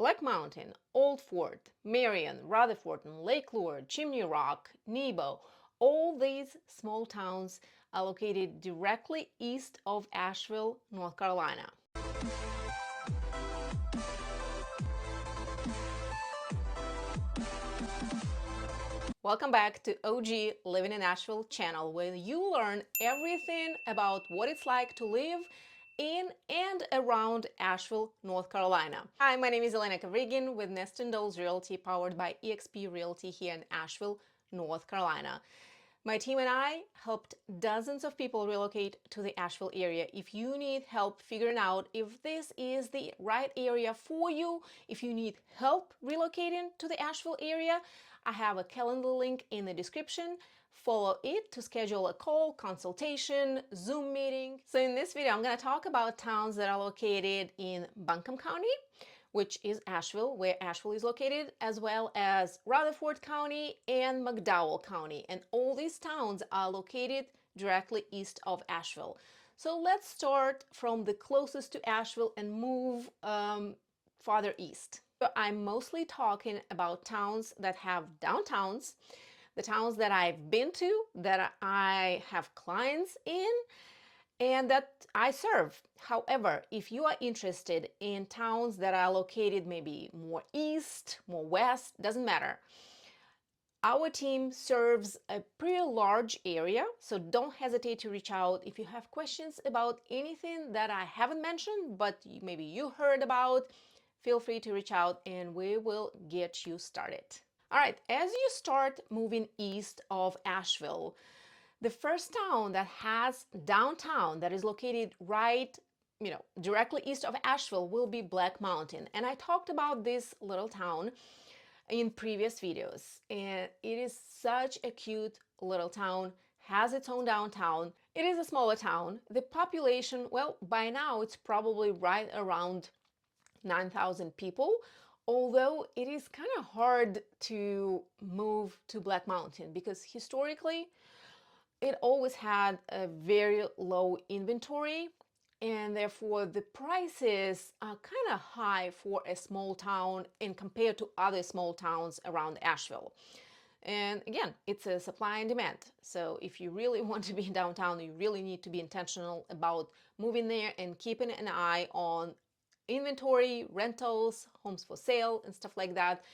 Black Mountain, Old Fort, Marion, Rutherfodton, Lake Lure, Chimney Rock, Nebo, all these small towns are located directly east of Asheville, North Carolina. Welcome back to OG Living in Asheville channel, where you learn everything about what it's like to live in and around Asheville, North Carolina. Hi, my name is 𝕊𝕌𝔹𝕊𝕂 with ℍ𝕠𝕟𝕟𝕼 Realty, powered by eXp Realty here in Asheville, North Carolina. My team and I helped dozens of people relocate to the Asheville area. If you need help figuring out if this is the right area for you, if you need help relocating to the Asheville area, I have a calendar link in the description. Follow it to schedule a call, consultation, Zoom meeting. So in this video, I'm going to talk about towns that are located in Buncombe County, which is Asheville, where Asheville is located, as well as Rutherford County and McDowell County. And all these towns are located directly east of Asheville. So let's start from the closest to Asheville and move farther east. So I'm mostly talking about towns that have downtowns, the towns that I've been to, that I have clients in, and that I serve. However, if you are interested in towns that are located maybe more east, more west, doesn't matter. Our team serves a pretty large area, so don't hesitate to reach out if you have questions about anything that I haven't mentioned, but maybe you heard about. Feel free to reach out and we will get you started. All right, as you start moving east of Asheville, the first town that has downtown, that is located right, directly east of Asheville, will be Black Mountain. And I talked about this little town in previous videos, and it is such a cute little town, has its own downtown. It is a smaller town. The population, well, by now it's probably right around 9,000 people, although it is kind of hard to move to Black Mountain because historically it always had a very low inventory, and therefore the prices are kind of high for a small town and compared to other small towns around Asheville. And again, it's a supply and demand. So if you really want to be in downtown, you really need to be intentional about moving there and keeping an eye on inventory, rentals, homes for sale, and stuff like that,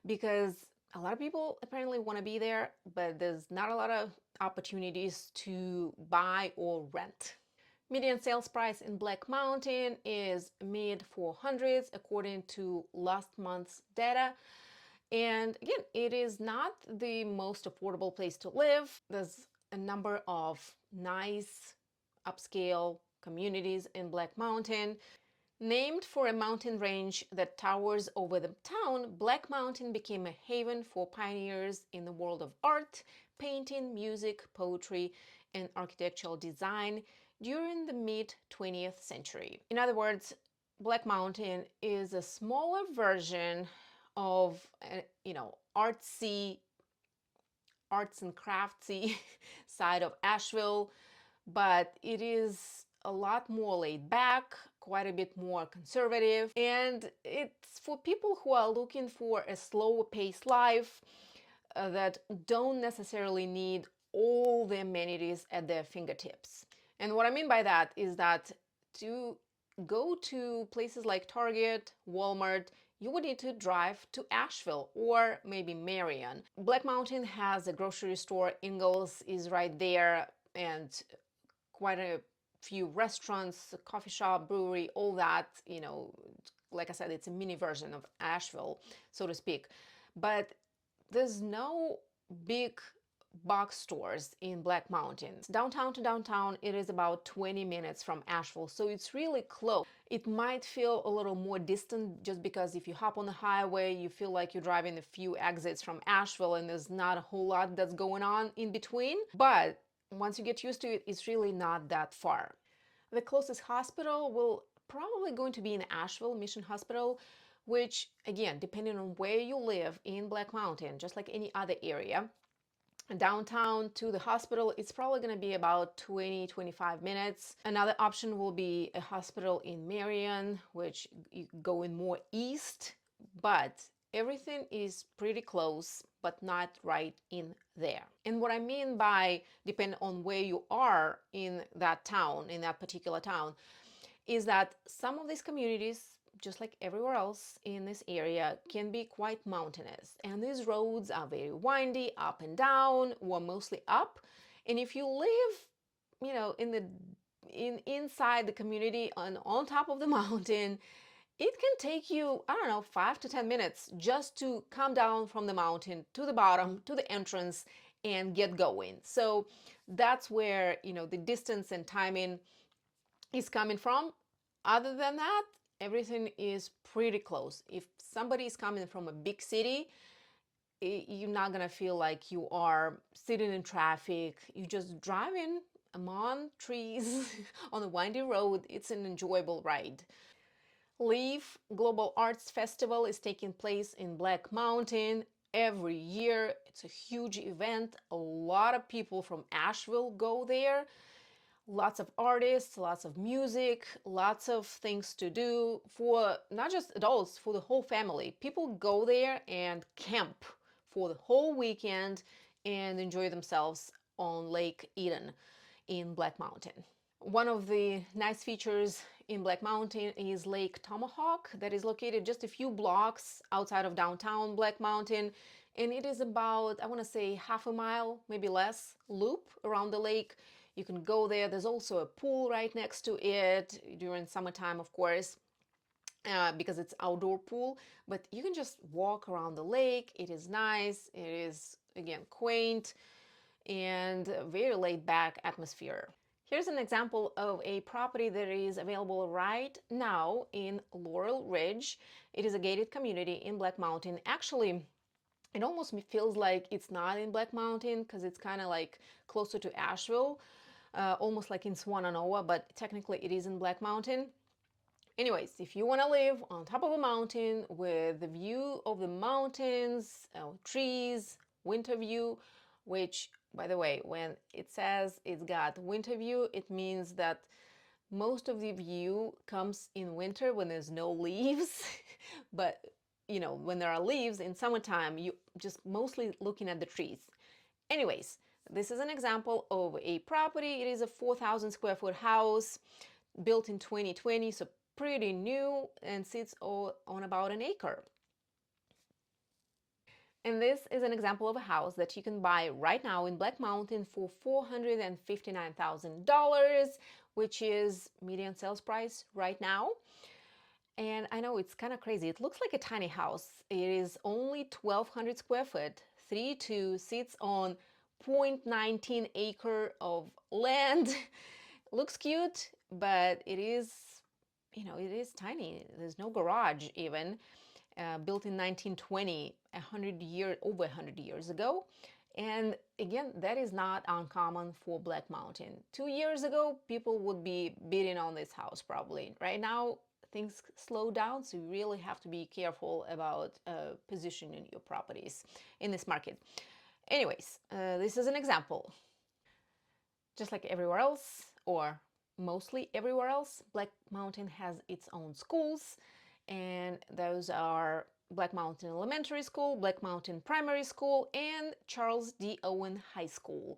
because a lot of people apparently want to be there, but there's not a lot of opportunities to buy or rent. Median sales price in Black Mountain is mid-400s according to last month's data. And again, it is not the most affordable place to live. There's a number of nice upscale communities in Black Mountain. Named for a mountain range that towers over the town, Black Mountain became a haven for pioneers in the world of art, painting, music, poetry, and architectural design during the mid-20th century. In other words, Black Mountain is a smaller version of, artsy, arts and craftsy side of Asheville, but it is a lot more laid back, quite a bit more conservative, and it's for people who are looking for a slower paced life that don't necessarily need all the amenities at their fingertips. And what I mean by that is that to go to places like Target, Walmart, you would need to drive to Asheville or maybe Marion. Black Mountain has a grocery store, Ingalls is right there, and quite a few restaurants, coffee shop, brewery, all that, like I said, it's a mini version of Asheville, so to speak. But there's no big box stores in Black Mountain. Downtown to downtown, it is about 20 minutes from Asheville, so it's really close. It might feel a little more distant just because if you hop on the highway, you feel like you're driving a few exits from Asheville and there's not a whole lot that's going on in between. But once you get used to it, it's really not that far. The closest hospital will probably going to be in Asheville Mission Hospital, which again, depending on where you live in Black Mountain, just like any other area, downtown to the hospital, it's probably going to be about 20-25 minutes. Another option will be a hospital in Marion, which going more east but everything is pretty close, but not right in there. And what I mean by depend on where you are in that town, in that particular town, is that some of these communities, just like everywhere else in this area, can be quite mountainous. And these roads are very windy, up and down, or mostly up. And if you live, inside the community on top of the mountain, it can take you, I don't know, 5 to 10 minutes just to come down from the mountain to the bottom, to the entrance, and get going. So that's where, the distance and timing is coming from. Other than that, everything is pretty close. If somebody is coming from a big city, you're not gonna feel like you are sitting in traffic. You're just driving among trees on a windy road. It's an enjoyable ride. Leaf Global Arts Festival is taking place in Black Mountain every year. It's a huge event. A lot of people from Asheville go there. Lots of artists, lots of music, lots of things to do for not just adults, for the whole family. People go there and camp for the whole weekend and enjoy themselves on Lake Eden in Black Mountain. One of the nice features in Black Mountain is Lake Tomahawk that is located just a few blocks outside of downtown Black Mountain, and it is about, I want to say, half a mile, maybe less, loop around the lake. You can go there. There's also a pool right next to it during summertime, of course, because it's outdoor pool, but you can just walk around the lake. It is nice. It is, again, quaint and very laid back atmosphere. Here's an example of a property that is available right now in Laurel Ridge. It is a gated community in Black Mountain. Actually, it almost feels like it's not in Black Mountain because it's kind of like closer to Asheville, almost like in Swannanoa, but technically it is in Black Mountain. Anyways, if you want to live on top of a mountain with the view of the mountains, trees, winter view, which, by the way, when it says it's got winter view, it means that most of the view comes in winter when there's no leaves. But, when there are leaves in summertime, you just mostly looking at the trees. Anyways, this is an example of a property. It is a 4,000 square foot house built in 2020, so pretty new, and sits on about an acre. And this is an example of a house that you can buy right now in Black Mountain for $459,000, which is median sales price right now. And I know it's kind of crazy. It looks like a tiny house. It is only 1,200 square foot, 3-2, sits on 0.19 acre of land. Looks cute, but it is, it is tiny. There's no garage even. Built in 1920, over 100 years ago. And again, that is not uncommon for Black Mountain. 2 years ago, people would be bidding on this house probably. Right now, things slow down, so you really have to be careful about positioning your properties in this market. Anyways, this is an example. Just like everywhere else, or mostly everywhere else, Black Mountain has its own schools, and those are Black Mountain Elementary School, Black Mountain Primary School, and Charles D. Owen High School,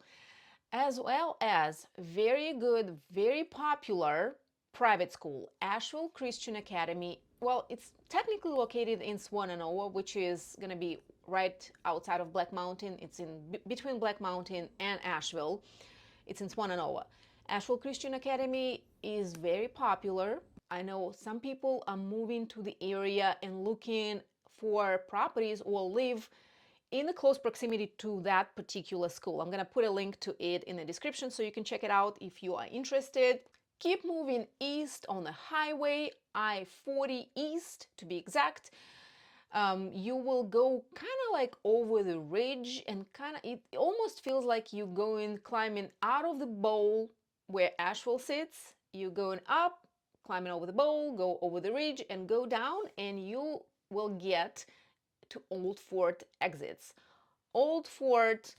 as well as very good, very popular private school, Asheville Christian Academy. Well, it's technically located in Swannanoa, which is going to be right outside of Black Mountain. It's in between Black Mountain and Asheville. It's in Swannanoa. Asheville Christian Academy is very popular. I know some people are moving to the area and looking for properties or live in the close proximity to that particular school. I'm going to put a link to it in the description so you can check it out if you are interested. Keep moving east on the highway, I-40 East to be exact. You will go kind of like over the ridge, and it almost feels like you're climbing out of the bowl where Asheville sits. You're going up, climbing over the bowl, go over the ridge, and go down, and you will get to Old Fort exits. Old Fort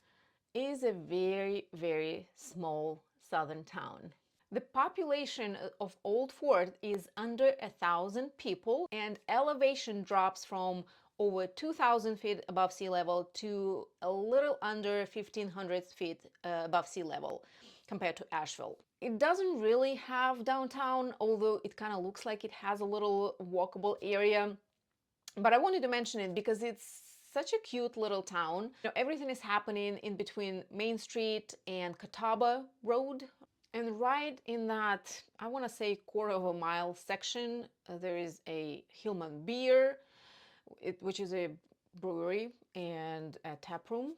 is a very, very small southern town. The population of Old Fort is under 1,000 people, and elevation drops from over 2,000 feet above sea level to a little under 1,500 feet above sea level compared to Asheville. It doesn't really have downtown, although it kind of looks like it has a little walkable area. But I wanted to mention it because it's such a cute little town. Everything is happening in between Main Street and Catawba Road. And right in that, I want to say quarter-of-a-mile section, there is a ℍ𝕬ℎ𝕀𝕊, which is a brewery and a tap room.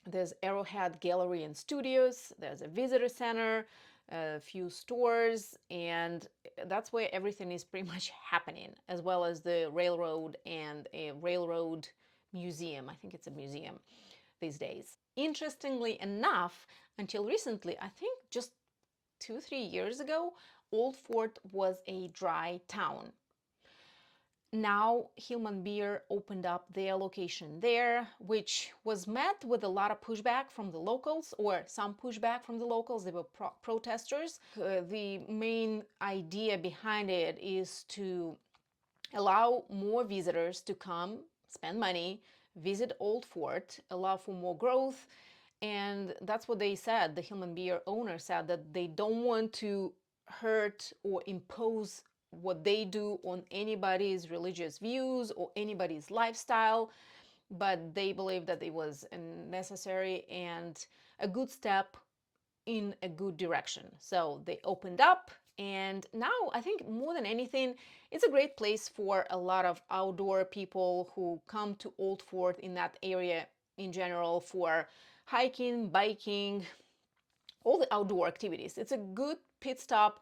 There's Arrowhead Gallery and Studios. There's a visitor center, a few stores, and that's where everything is pretty much happening, as well as the railroad and a railroad museum. I think it's a museum these days. Interestingly enough, until recently, I think just 2-3 years ago, Old Fort was a dry town. Now ℍ𝕬ℎ𝕀𝕊 opened up their location there, which was met with a lot of pushback from the locals, or some pushback from the locals. They were protesters. The main idea behind it is to allow more visitors to come, spend money, visit Old Fort, allow for more growth. And that's what they said. The ℍ𝕬℀𝕀𝕊 owner said that they don't want to hurt or impose what they do on anybody's religious views or anybody's lifestyle, but they believe that it was a necessary and a good step in a good direction. So they opened up, and now I think more than anything, it's a great place for a lot of outdoor people who come to Old Fort in that area in general for hiking, biking, all the outdoor activities. It's a good pit stop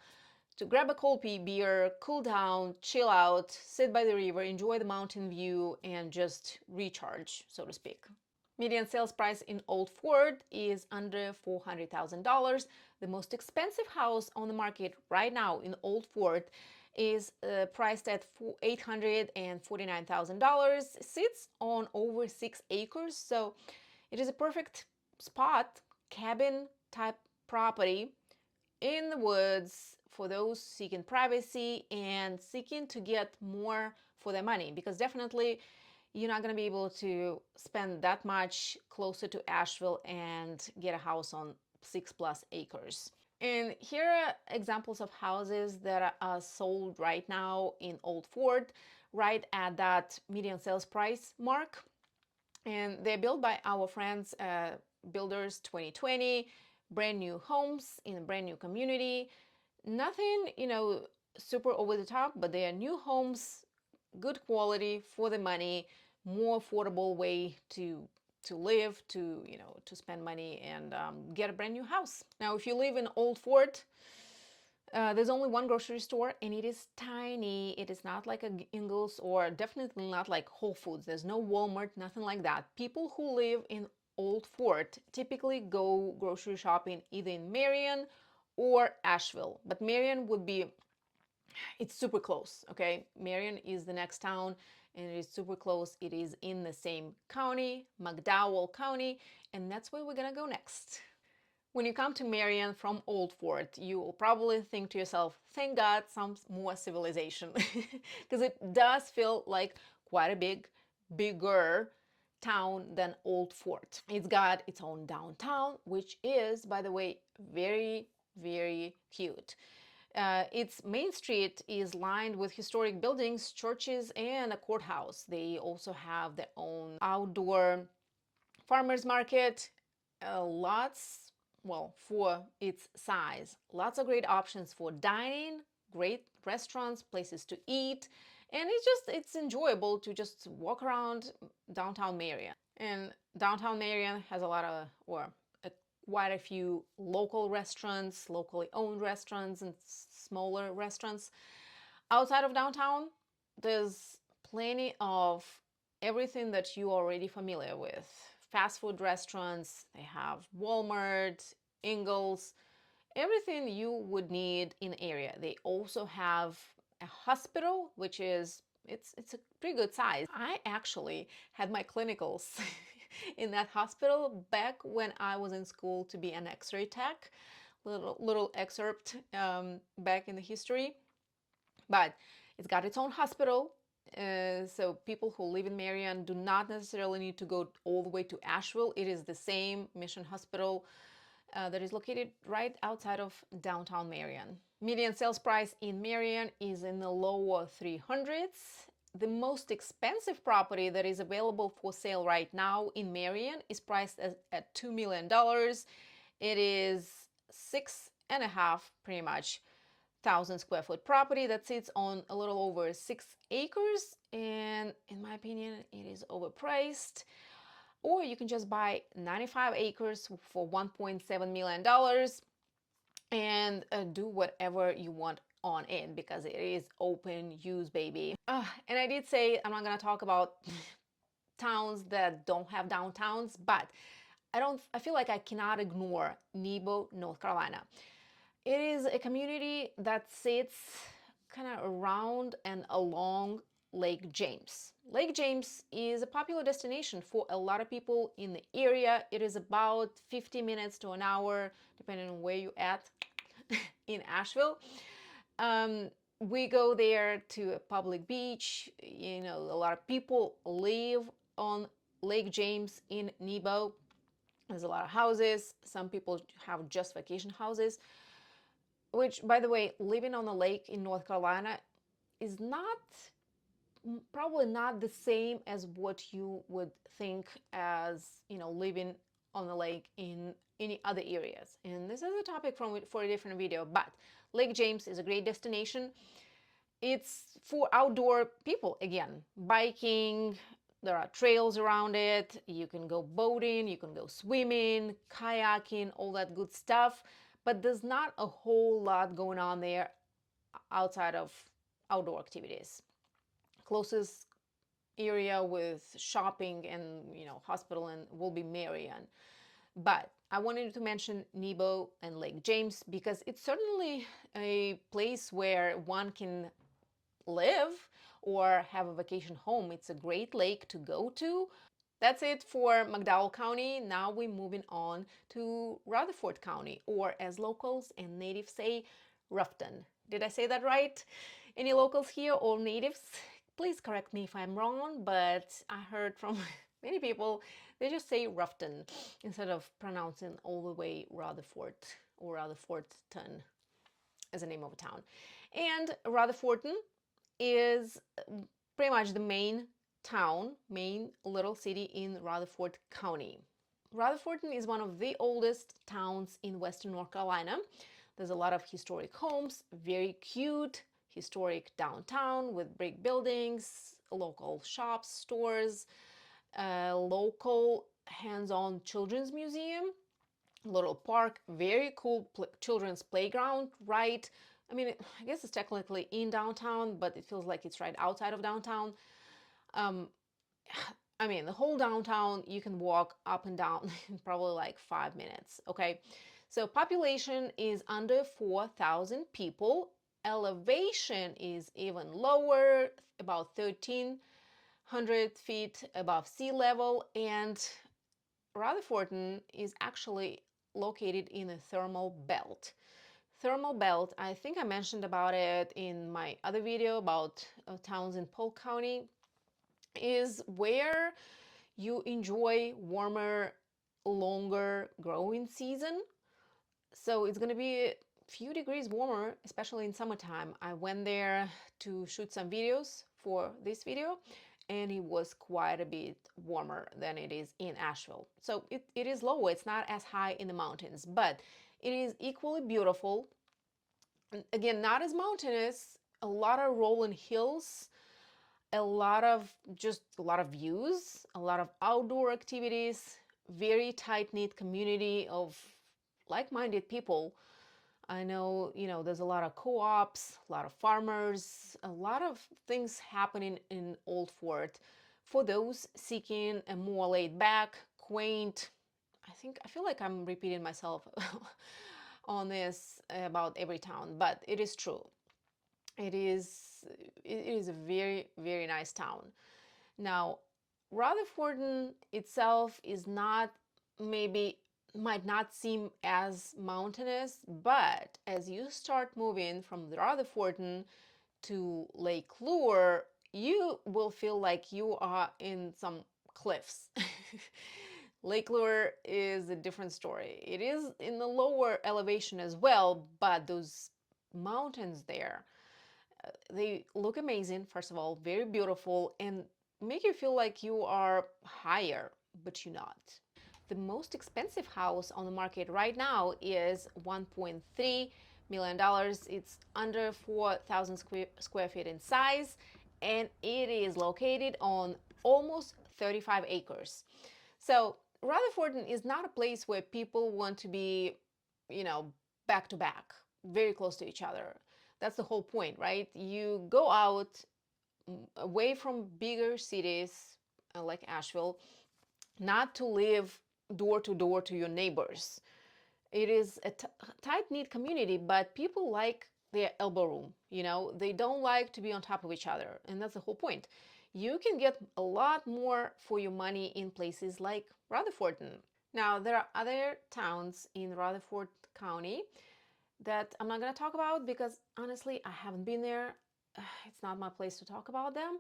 to grab a cold beer, cool down, chill out, sit by the river, enjoy the mountain view, and just recharge, so to speak. Median sales price in Old Fort is under $400,000. The most expensive house on the market right now in Old Fort is priced at $849,000. Sits on over 6 acres, so it is a perfect spot, cabin type property in the woods for those seeking privacy and seeking to get more for their money, because definitely you're not going to be able to spend that much closer to Asheville and get a house on 6+ acres. And here are examples of houses that are sold right now in Old Fort, right at that median sales price mark. And they're built by our friends, Builders 2020, brand new homes in a brand new community. Nothing, super over the top, but they are new homes, good quality for the money, more affordable way to live, to spend money and get a brand new house. Now, if you live in Old Fort, there's only one grocery store, and it is tiny. It is not like a Ingles, or definitely not like Whole Foods. There's no Walmart, nothing like that. People who live in Old Fort typically go grocery shopping either in Marion or Asheville. But Marion would be, it's super close, okay? Marion is the next town, and it is super close. It is in the same county, McDowell County, and that's where we're gonna go next. When you come to Marion from Old Fort, you will probably think to yourself, thank God, some more civilization, because it does feel like quite a bigger town than Old Fort. It's got its own downtown, which is, by the way, very, very cute. Its main street is lined with historic buildings, churches, and a courthouse. They also have their own outdoor farmers market, for its size, lots of great options for dining, great restaurants, places to eat, and it's enjoyable to just walk around downtown Marion. And downtown Marion has quite a few local restaurants, locally owned restaurants, and smaller restaurants. Outside of downtown, there's plenty of everything that you're already familiar with. Fast food restaurants, they have Walmart, Ingles, everything you would need in the area. They also have a hospital, which is, it's a pretty good size. I actually had my clinicals in that hospital back when I was in school to be an X-ray tech, little excerpt back in the history. But it's got its own hospital. So people who live in Marion do not necessarily need to go all the way to Asheville. It is the same mission hospital that is located right outside of downtown Marion. Median sales price in Marion is in the lower 300s. The most expensive property that is available for sale right now in Marion is priced at $2 million. It is 6.5, pretty much, 1,000 square foot property that sits on a little over 6 acres, and in my opinion it is overpriced. Or you can just buy 95 acres for $1.7 million and do whatever you want on it, because it is open use, baby. And I did say I'm not gonna talk about towns that don't have downtowns, but I feel like I cannot ignore Nebo, North Carolina. It is a community that sits kind of around and along Lake James. Lake James is a popular destination for a lot of people in the area. It is about 50 minutes to an hour, depending on where you're at in Asheville. We go there to a public beach. You know, a lot of people live on Lake James in Nebo. There's a lot of houses. Some people have just vacation houses, which, by the way, living on a lake in North Carolina is probably not the same as what you would think as, you know, living on a lake in any other areas. And this is a topic for a different video, but Lake James is a great destination. It's for outdoor people, again, biking. There are trails around it. You can go boating, you can go swimming, kayaking, all that good stuff. But there's not a whole lot going on there outside of outdoor activities. Closest area with shopping and, you know, hospital and will be Marion. But I wanted to mention Nebo and Lake James because it's certainly a place where one can live or have a vacation home. It's a great lake to go to. That's it for McDowell County. Now we're moving on to Rutherford County, or as locals and natives say, Rutherfodton. Did I say that right? Any locals here or natives? Please correct me if I'm wrong, but I heard from many people, they just say Rutherfodton instead of pronouncing all the way Rutherford or Rutherfordton as a name of a town. And Rutherfordton is pretty much the main town, main little city in Rutherford County. Rutherfordton is one of the oldest towns in western North Carolina. There's a lot of historic homes, very cute, historic downtown with brick buildings, local shops, stores, a local hands-on children's museum, little park, very cool children's playground, right? I mean, I guess it's technically in downtown, but it feels like it's right outside of downtown. I mean, the whole downtown, you can walk up and down in probably like 5 minutes, okay? So population is under 4,000 people. Elevation is even lower, about 1,300 feet above sea level, and Rutherfordton is actually located in a thermal belt. Thermal belt, I think I mentioned about it in my other video about towns in Polk County, is where you enjoy warmer, longer growing season. So it's going to be a few degrees warmer, especially in summertime. I went there to shoot some videos for this video, and it was quite a bit warmer than it is in Asheville. So it is lower, it's not as high in the mountains, but it is equally beautiful. Again, not as mountainous, a lot of rolling hills, a lot of views, a lot of outdoor activities, very tight-knit community of like-minded people. I know, you know, there's a lot of co-ops, a lot of farmers, a lot of things happening in Old Fort for those seeking a more laid-back, quaint, I feel like I'm repeating myself on this about every town, but it is true. It is a very, very nice town. Now, Rutherfordton itself is not maybe might not seem as mountainous, but as you start moving from the Rutherfodton to Lake Lure, you will feel like you are in some cliffs. Lake Lure is a different story. It is in the lower elevation as well, but those mountains there, they look amazing, first of all, very beautiful, and make you feel like you are higher, but you're not. The most expensive house on the market right now is $1.3 million. It's under 4,000 square feet in size, and it is located on almost 35 acres. So Rutherfordton is not a place where people want to be, back to back, very close to each other. That's the whole point, right? You go out away from bigger cities like Asheville, not to live door to door to your neighbors. It is a tight-knit community, but people like their elbow room. They don't like to be on top of each other, and that's the whole point. You can get a lot more for your money in places like Rutherfordton. Now, there are other towns in Rutherford County that I'm not going to talk about because honestly, I haven't been there. It's not my place to talk about them.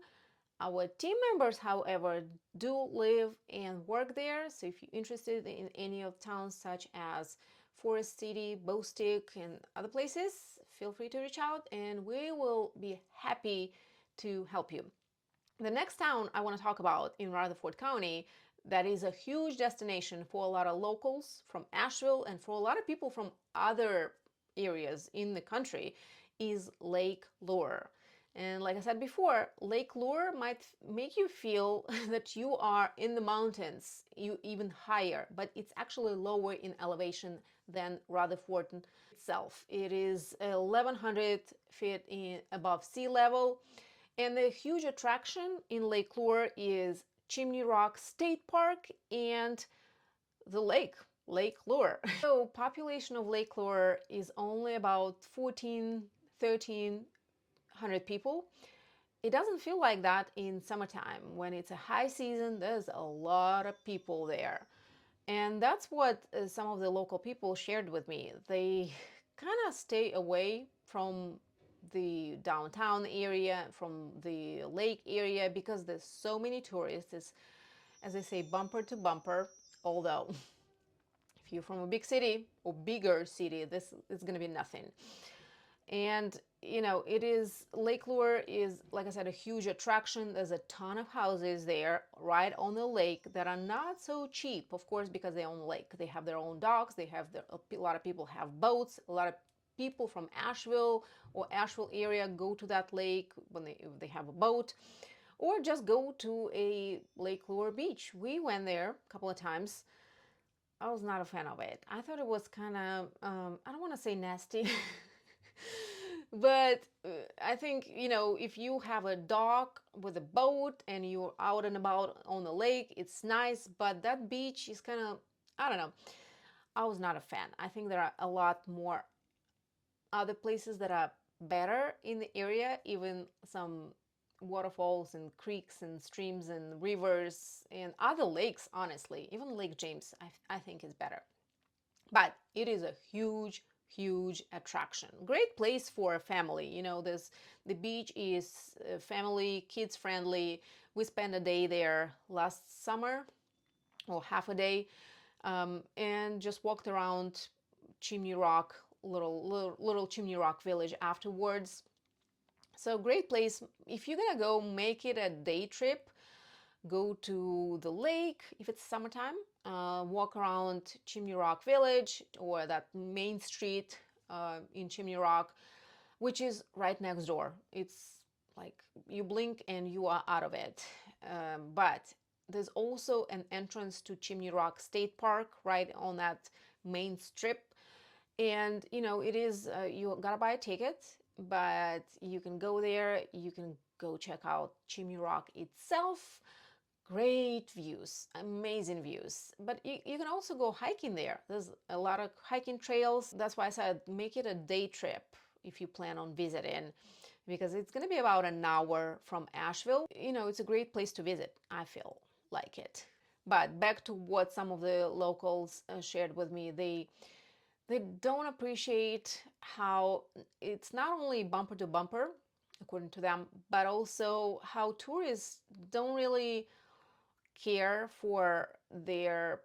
Our team members, however, do live and work there. So if you're interested in any of towns such as Forest City, Bostick, and other places, feel free to reach out and we will be happy to help you. The next town I want to talk about in Rutherford County that is a huge destination for a lot of locals from Asheville and for a lot of people from other areas in the country is Lake Lure. And like I said before, Lake Lure might make you feel that you are in the mountains, you even higher, but it's actually lower in elevation than Rutherfordton itself. It is 1,100 feet above sea level. And the huge attraction in Lake Lure is Chimney Rock State Park and the lake, Lake Lure. So population of Lake Lure is only about 1,300 people. It doesn't feel like that in summertime. When it's a high season, there's a lot of people there. And that's what some of the local people shared with me. They kind of stay away from the downtown area, from the lake area, because there's so many tourists. It's, as they say, bumper to bumper. Although, if you're from a big city or bigger city, this is going to be nothing. And it is, Lake Lure is, like I said, a huge attraction. There's a ton of houses there right on the lake that are not so cheap, of course, because they own the lake. They have their own docks. A lot of people have boats. A lot of people from Asheville or Asheville area go to that lake when they have a boat, or just go to a Lake Lure beach. We went there a couple of times. I was not a fan of it. I thought it was kind of, I don't want to say nasty, but I think, if you have a dock with a boat and you're out and about on the lake, it's nice, but that beach is kind of, I don't know. I was not a fan. I think there are a lot more other places that are better in the area, even some waterfalls and creeks and streams and rivers and other lakes, honestly. Even Lake James, I think is better. But it is a huge, huge attraction. Great place for a family. The beach is family, kids friendly. We spent a day there last summer, or half a day, and just walked around Chimney Rock, little Chimney Rock village afterwards. So great place. If you're gonna go, make it a day trip. Go to the lake if it's summertime. Walk around Chimney Rock Village or that main street in Chimney Rock, which is right next door. It's like you blink and you are out of it. But there's also an entrance to Chimney Rock State Park right on that main strip. And it is, you gotta buy a ticket, but you can go there. You can go check out Chimney Rock itself. Great views, amazing views. But you can also go hiking there. There's a lot of hiking trails. That's why I said make it a day trip if you plan on visiting, because it's going to be about an hour from Asheville. It's a great place to visit. I feel like it. But back to what some of the locals shared with me, they don't appreciate how it's not only bumper to bumper, according to them, but also how tourists don't really care for their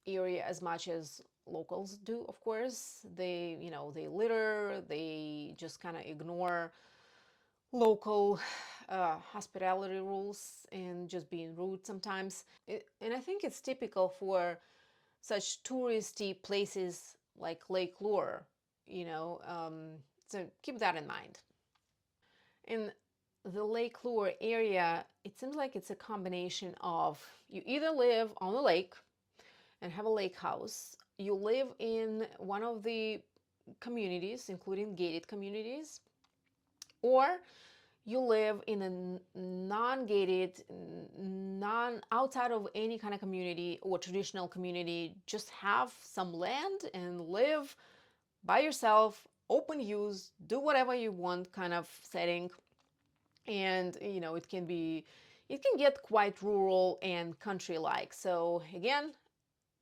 area as much as locals do. Of course, they litter, they just kind of ignore local hospitality rules and just being rude sometimes. And I think it's typical for such touristy places like 𝕊𝕌𝔹𝕊𝕂. So keep that in mind. In the 𝕊𝕌𝔹𝕊𝕂 area, it seems like it's a combination of you either live on the lake and have a lake house, you live in one of the communities, including gated communities, or you live in a non-gated, outside of any kind of community or traditional community, just have some land and live by yourself, open use, do whatever you want kind of setting. And it can get quite rural and country-like. So again,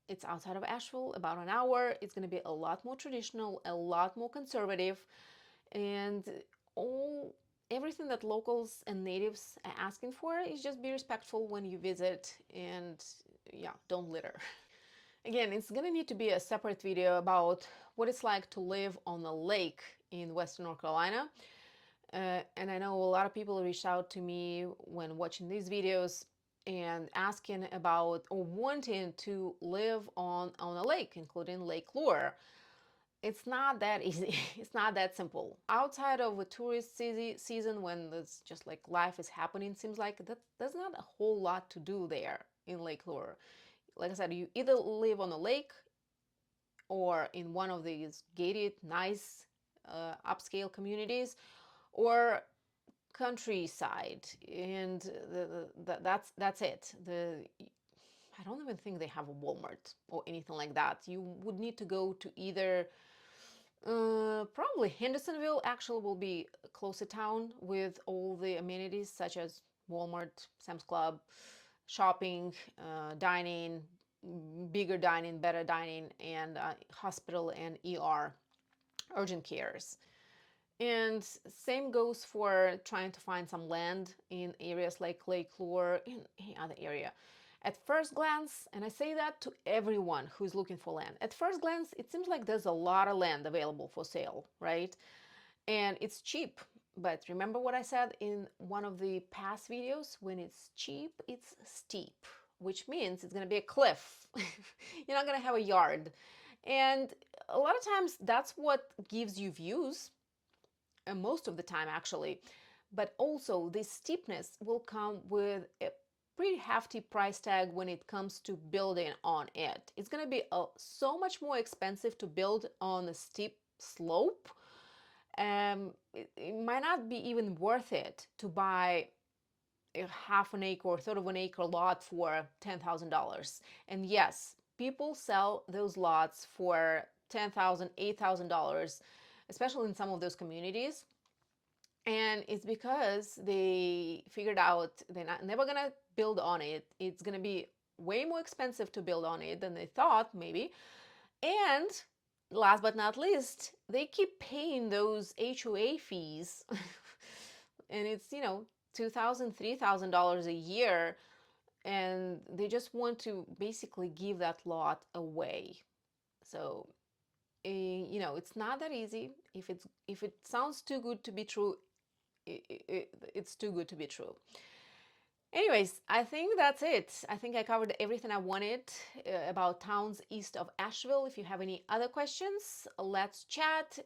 it's outside of Asheville, about an hour. It's going to be a lot more traditional, a lot more conservative, and everything that locals and natives are asking for is just be respectful when you visit, and yeah, don't litter. Again, it's going to need to be a separate video about what it's like to live on a lake in Western North Carolina. And I know a lot of people reached out to me when watching these videos and asking about or wanting to live on a lake, including 𝕊𝕌𝔹𝕊𝕂. It's not that easy. It's not that simple. Outside of a tourist season, when it's just like life is happening, seems like there's not a whole lot to do there in 𝕊𝕌𝔹𝕊𝕂. Like I said, you either live on a lake or in one of these gated, nice, upscale communities, or countryside, and that's it. I don't even think they have a Walmart or anything like that. You would need to go to either probably Hendersonville actually will be close to town with all the amenities such as Walmart, Sam's Club, shopping, dining, bigger dining, better dining, and hospital and ER, urgent cares. And same goes for trying to find some land in areas like 𝕊𝕌𝔹𝕊𝕂, in any other area. At first glance, and I say that to everyone who's looking for land, at first glance, it seems like there's a lot of land available for sale, right? And it's cheap. But remember what I said in one of the past videos? When it's cheap, it's steep, which means it's going to be a cliff. You're not going to have a yard. And a lot of times that's what gives you views, and most of the time actually, but also this steepness will come with a pretty hefty price tag when it comes to building on it. It's going to be so much more expensive to build on a steep slope. It might not be even worth it to buy a half an acre or third of an acre lot for $10,000. And yes, people sell those lots for $10,000, $8,000, especially in some of those communities. And it's because they figured out they're never gonna build on it. It's gonna be way more expensive to build on it than they thought, maybe. And last but not least, they keep paying those HOA fees. And it's, $2,000, $3,000 a year. And they just want to basically give that lot away. So it's not that easy. If it sounds too good to be true, it's too good to be true. Anyways, I think that's it. I think I covered everything I wanted about towns east of Asheville. If you have any other questions, let's chat.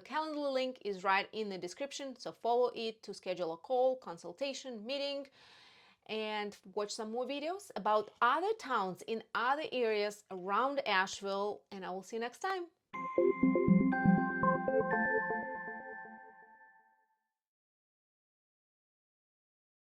Calendar link is right in the description, so follow it to schedule a call, consultation, meeting, and watch some more videos about other towns in other areas around Asheville, and I will see you next time.